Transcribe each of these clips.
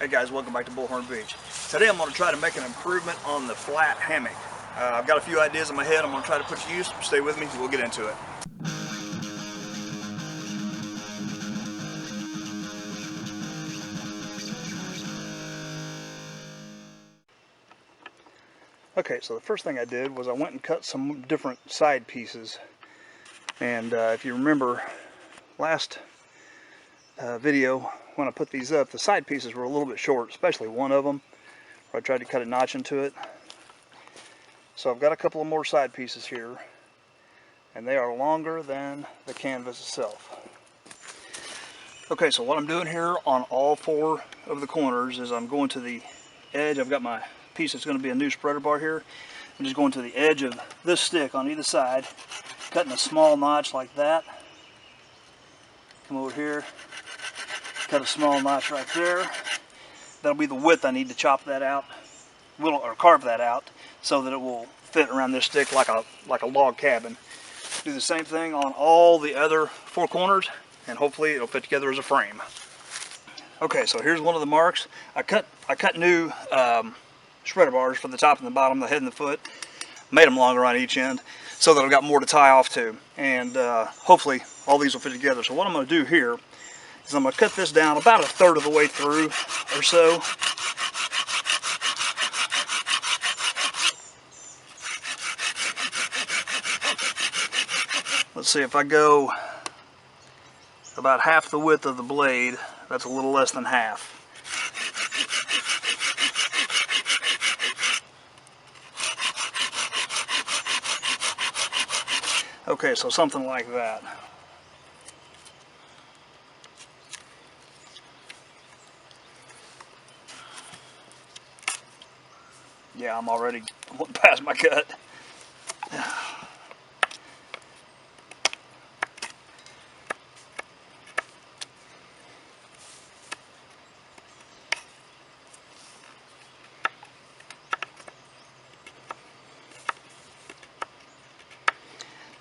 Hey guys, welcome back to Bullhornbeach. Today I'm going to try to make an improvement on the flat hammock. I've got a few ideas in my head I'm going to try to put to use. Stay with me, we'll get into it. Okay, so the first thing I did was I went and cut some different side pieces. And if you remember last video, when I put these up, the side pieces were a little bit short, especially one of them, where I tried to cut a notch into it. So I've got a couple of more side pieces here, and they are longer than the canvas itself. Okay, so what I'm doing here on all four of the corners is I'm going to the edge. I've got my piece that's going to be a new spreader bar here. I'm just going to the edge of this stick on either side, cutting a small notch like that. Come over here, cut a small notch right there. That'll be the width I need to chop that out, or carve that out, so that it will fit around this stick like a log cabin. Do the same thing on all the other four corners, and hopefully it'll fit together as a frame. Okay, so here's one of the marks. I cut new spreader bars for the top and the bottom, the head and the foot. Made them longer on each end so that I've got more to tie off to, and hopefully all these will fit together. So what I'm going to do here is I'm going to cut this down about a third of the way through or so. Let's see, if I go about half the width of the blade, that's a little less than half. Okay, so something like that. Yeah, I'm already past my cut.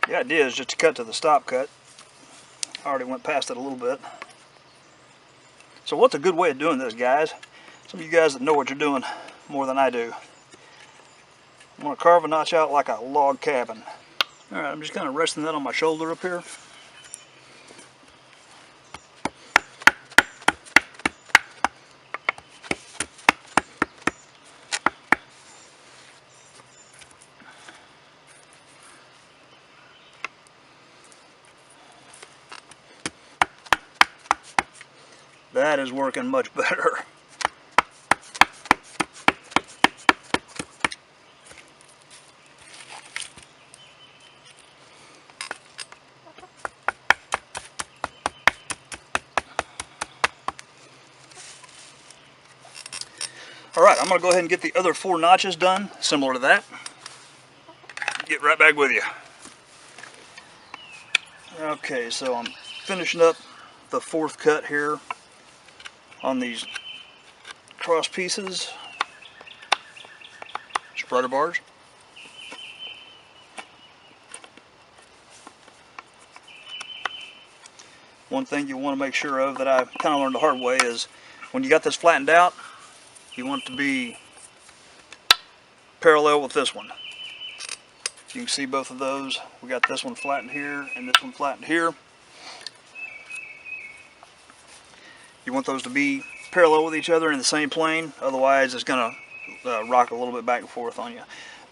The idea is just to cut to the stop cut. I already went past it a little bit. So what's a good way of doing this, guys? Some of you guys that know what you're doing more than I do. I'm going to carve a notch out like a log cabin. Alright, I'm just kind of resting that on my shoulder up here. That is working much better. Alright, I'm going to go ahead and get the other four notches done, similar to that. Get right back with you. Okay, so I'm finishing up the fourth cut here on these cross pieces, spreader bars. One thing you want to make sure of that I kind of learned the hard way is when you got this flattened out, you want it to be parallel with this one. You can see both of those. We got this one flattened here and this one flattened here. You want those to be parallel with each other in the same plane, otherwise it's going to rock a little bit back and forth on you.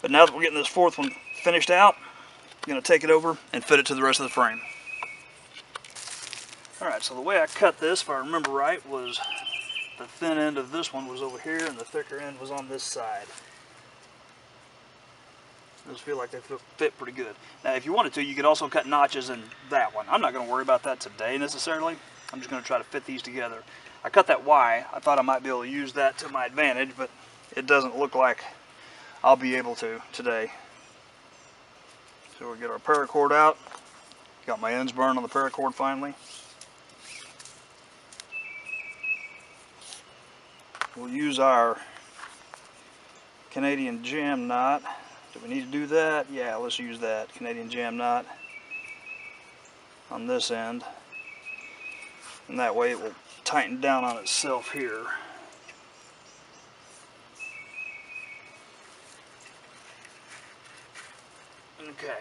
But now that we're getting this fourth one finished out, I'm going to take it over and fit it to the rest of the frame. Alright, so the way I cut this, if I remember right, was the thin end of this one was over here and the thicker end was on this side. Those feel like they fit pretty good. Now if you wanted to, you could also cut notches in that one. I'm not going to worry about that today necessarily. I'm just going to try to fit these together. I cut that Y. I thought I might be able to use that to my advantage, but it doesn't look like I'll be able to today. So we'll get our paracord out. Got my ends burned on the paracord finally. We'll use our Canadian jam knot. Do we need to do that? Yeah, let's use that Canadian jam knot on this end. And that way it will tighten down on itself here. Okay.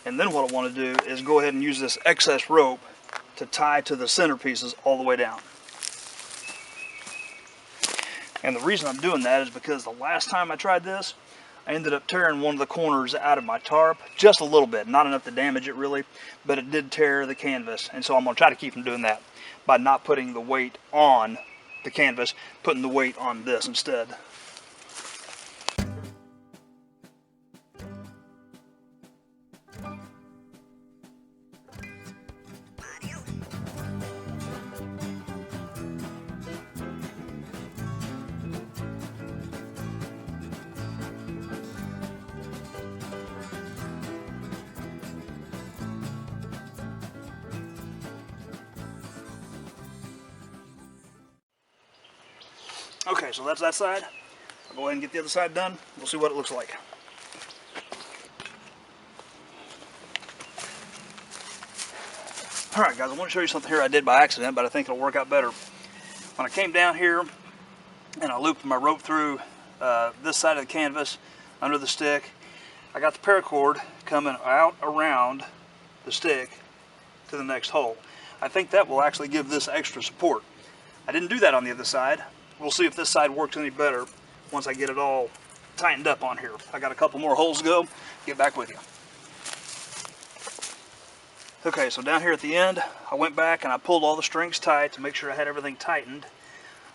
And then what I want to do is go ahead and use this excess rope to tie to the center pieces all the way down. And the reason I'm doing that is because the last time I tried this, I ended up tearing one of the corners out of my tarp, just a little bit, not enough to damage it really, but it did tear the canvas. And so I'm going to try to keep from doing that by not putting the weight on the canvas, putting the weight on this instead. Okay, so that's that side. I'll go ahead and get the other side done. We'll see what it looks like. Alright guys, I want to show you something here I did by accident, but I think it'll work out better. When I came down here and I looped my rope through this side of the canvas under the stick, I got the paracord coming out around the stick to the next hole. I think that will actually give this extra support. I didn't do that on the other side. We'll see if this side works any better once I get it all tightened up on here. I got a couple more holes to go. Get back with you. Okay, so down here at the end, I went back and I pulled all the strings tight to make sure I had everything tightened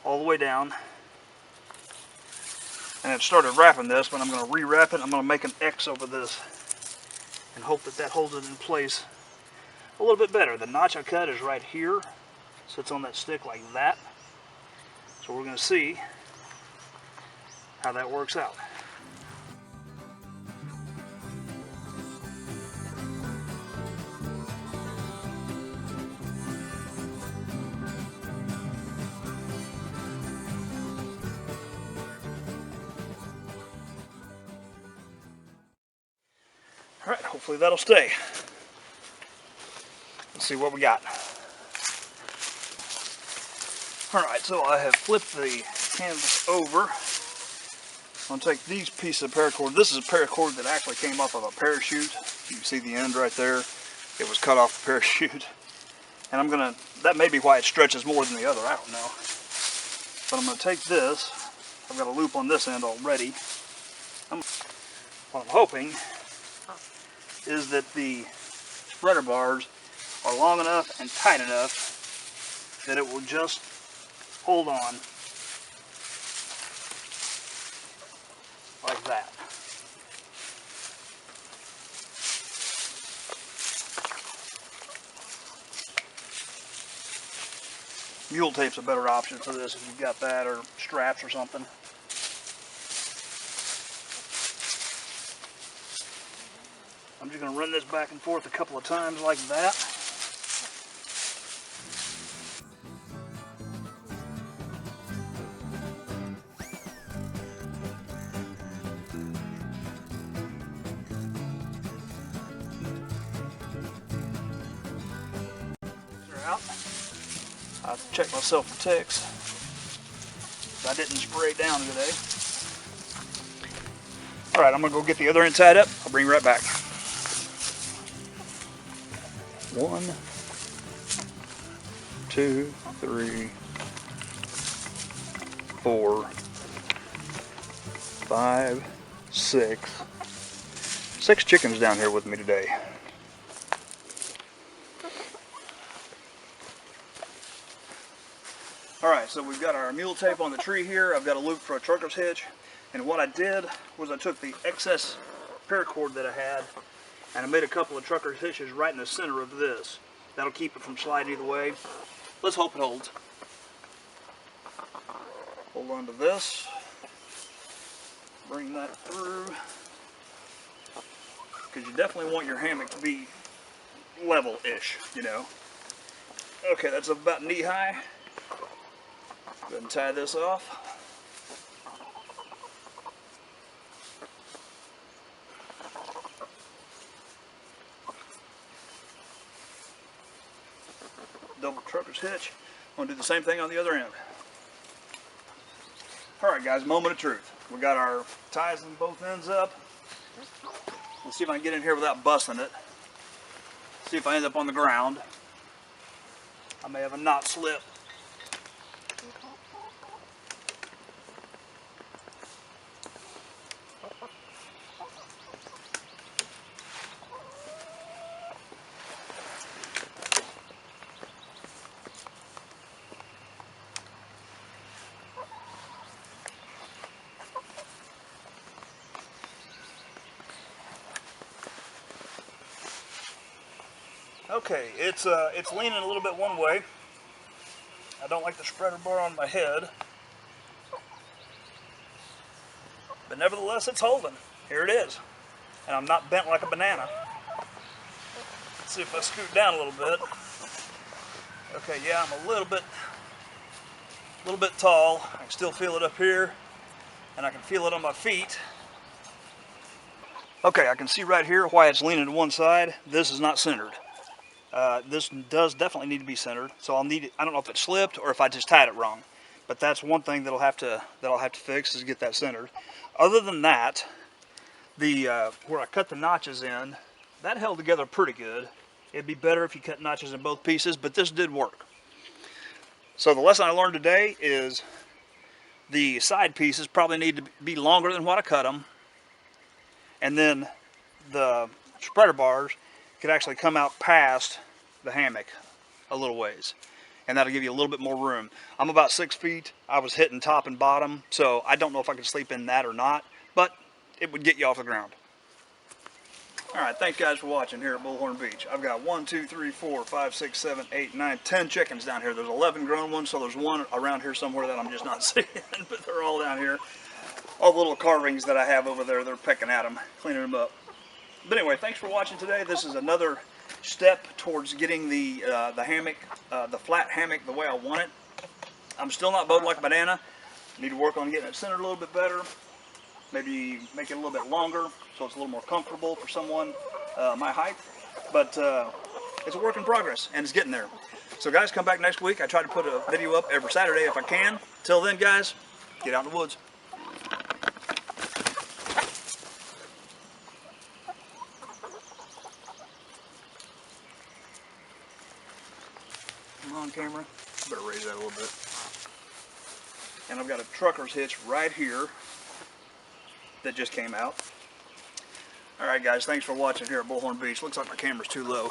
all the way down. And I started wrapping this, but I'm going to re-wrap it. I'm going to make an X over this and hope that that holds it in place a little bit better. The notch I cut is right here. Sits on that stick like that. So we're going to see how that works out. All right, hopefully that'll stay. Let's see what we got. Alright, so I have flipped the canvas over. I'm going to take these pieces of paracord. This is a paracord that actually came off of a parachute. You can see the end right there. It was cut off the parachute. And I'm going to, that may be why it stretches more than the other, I don't know. But I'm going to take this. I've got a loop on this end already. What I'm hoping is that the spreader bars are long enough and tight enough that it will just hold on like that. Mule tape's a better option for this if you've got that, or straps or something. I'm just going to run this back and forth a couple of times like that. Out. I have to check myself for ticks. I didn't spray down today. Alright, I'm going to go get the other end tied up. I'll bring you right back. 1, 2, 3, 4, 5, 6. 6 chickens down here with me today. Alright, so we've got our mule tape on the tree here. I've got a loop for a trucker's hitch. And what I did was I took the excess paracord that I had and I made a couple of trucker's hitches right in the center of this. That'll keep it from sliding either way. Let's hope it holds. Hold on to this. Bring that through. Because you definitely want your hammock to be level-ish, you know. Okay, that's about knee high. Go ahead and tie this off. Double trucker's hitch. I'm going to do the same thing on the other end. Alright guys, moment of truth. We got our ties on both ends up. Let's see if I can get in here without busting it. See if I end up on the ground. I may have a knot slip. Okay, it's leaning a little bit one way. I don't like the spreader bar on my head, but nevertheless it's holding. Here it is, and I'm not bent like a banana. Let's see if I scoot down a little bit. Okay, yeah, I'm a little bit tall. I can still feel it up here, and I can feel it on my feet. Okay, I can see right here why it's leaning to one side. This is not centered. This does definitely need to be centered, so I'll need it. I don't know if it slipped or if I just tied it wrong, but that's one thing that I'll have to fix, is get that centered. Other than that, where I cut the notches in, that held together pretty good. It'd be better if you cut notches in both pieces, but this did work. So the lesson I learned today is the side pieces probably need to be longer than what I cut them, and then the spreader bars could actually come out past the hammock a little ways, and that'll give you a little bit more room. I'm about 6 feet. I was hitting top and bottom, so I don't know if I could sleep in that or not, but it would get you off the ground. Alright, thanks guys for watching here at Bullhornbeach. I've got 1, 2, 3, 4, 5, 6, 7, 8, 9, 10 chickens down here. There's 11 grown ones, so there's one around here somewhere that I'm just not seeing, but they're all down here. All the little carvings that I have over there, they're pecking at them, cleaning them up. But anyway, thanks for watching today. This is another step towards getting the hammock, the flat hammock, the way I want it. I'm still not bowed like a banana. Need to work on getting it centered a little bit better. Maybe make it a little bit longer so it's a little more comfortable for someone my height. But it's a work in progress, and it's getting there. So guys, come back next week. I try to put a video up every Saturday if I can. Till then, guys, get out in the woods. Come on, camera. I better raise that a little bit. And I've got a trucker's hitch right here that just came out. Alright guys, thanks for watching here at Bullhornbeach. Looks like my camera's too low.